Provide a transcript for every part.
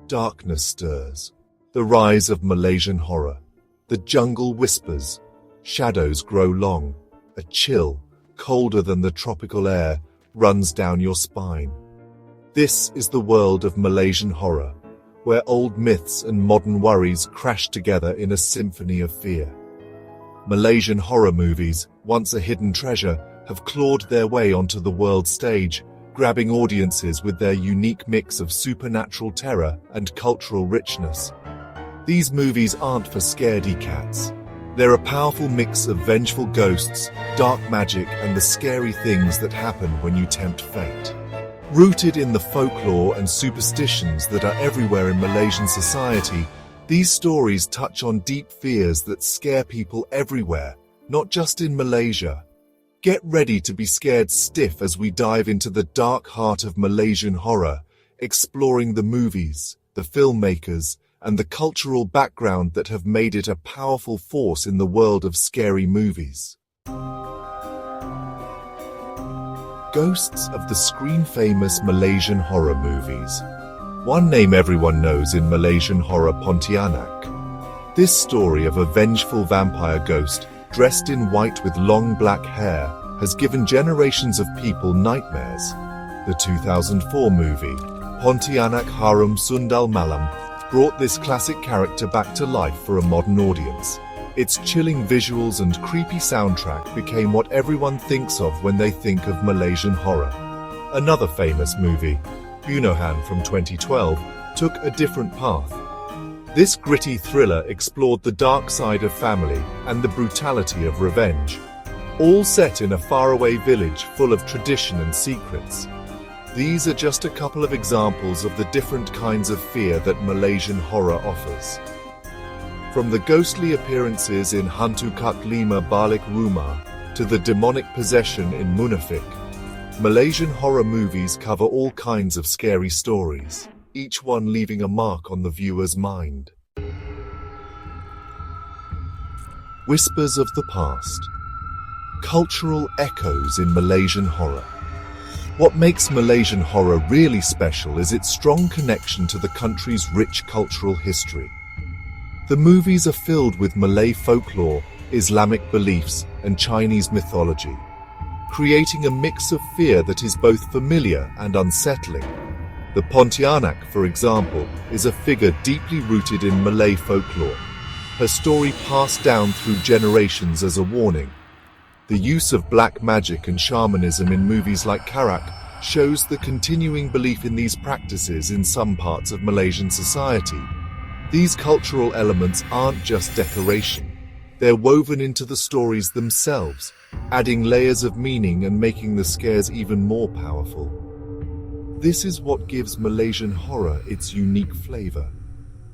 Darkness stirs. The rise of Malaysian horror. The jungle whispers. Shadows grow long. A chill, colder than the tropical air, runs down your spine. This is the world of Malaysian horror, where old myths and modern worries crash together in a symphony of fear. Malaysian horror movies, once a hidden treasure, have clawed their way onto the world stage, grabbing audiences with their unique mix of supernatural terror and cultural richness. These movies aren't for scaredy cats. They're a powerful mix of vengeful ghosts, dark magic, and the scary things that happen when you tempt fate. Rooted in the folklore and superstitions that are everywhere in Malaysian society, these stories touch on deep fears that scare people everywhere, not just in Malaysia. Get ready to be scared stiff as we dive into the dark heart of Malaysian horror, exploring the movies, the filmmakers, and the cultural background that have made it a powerful force in the world of scary movies. Ghosts of the screen-famous Malaysian horror movies. One name everyone knows in Malaysian horror: Pontianak. This story of a vengeful vampire ghost, dressed in white with long black hair, has given generations of people nightmares. The 2004 movie, Pontianak Harum Sundal Malam, brought this classic character back to life for a modern audience. Its chilling visuals and creepy soundtrack became what everyone thinks of when they think of Malaysian horror. Another famous movie, Bunuhan from 2012, took a different path. This gritty thriller explored the dark side of family and the brutality of revenge, all set in a faraway village full of tradition and secrets. These are just a couple of examples of the different kinds of fear that Malaysian horror offers. From the ghostly appearances in Hantu Kak Lima Balik Rumah to the demonic possession in Munafik, Malaysian horror movies cover all kinds of scary stories, each one leaving a mark on the viewer's mind. Whispers of the past. Cultural echoes in Malaysian horror. What makes Malaysian horror really special is its strong connection to the country's rich cultural history. The movies are filled with Malay folklore, Islamic beliefs, and Chinese mythology, creating a mix of fear that is both familiar and unsettling. The Pontianak, for example, is a figure deeply rooted in Malay folklore, her story passed down through generations as a warning. The use of black magic and shamanism in movies like Karak shows the continuing belief in these practices in some parts of Malaysian society. These cultural elements aren't just decoration. They're woven into the stories themselves, adding layers of meaning and making the scares even more powerful. This is what gives Malaysian horror its unique flavor.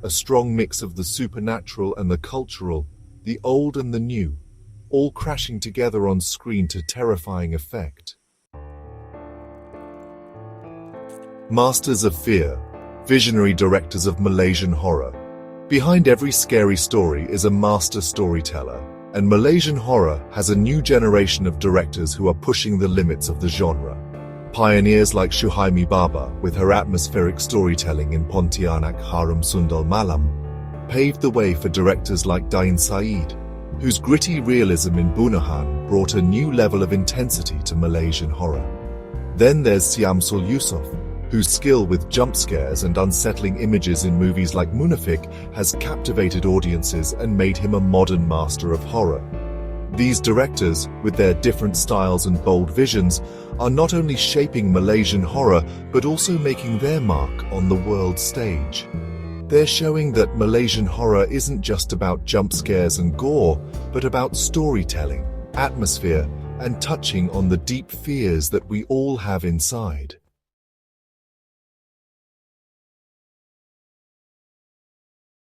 A strong mix of the supernatural and the cultural, the old and the new, all crashing together on screen to terrifying effect. Masters of Fear, visionary directors of Malaysian horror. Behind every scary story is a master storyteller, and Malaysian horror has a new generation of directors who are pushing the limits of the genre. Pioneers like Suhaimi Baba, with her atmospheric storytelling in Pontianak Harum Sundal Malam, paved the way for directors like Dain Said, whose gritty realism in Bunuhan brought a new level of intensity to Malaysian horror. Then there's Syamsul Yusof, whose skill with jump scares and unsettling images in movies like Munafik has captivated audiences and made him a modern master of horror. These directors, with their different styles and bold visions, are not only shaping Malaysian horror, but also making their mark on the world stage. They're showing that Malaysian horror isn't just about jump scares and gore, but about storytelling, atmosphere, and touching on the deep fears that we all have inside.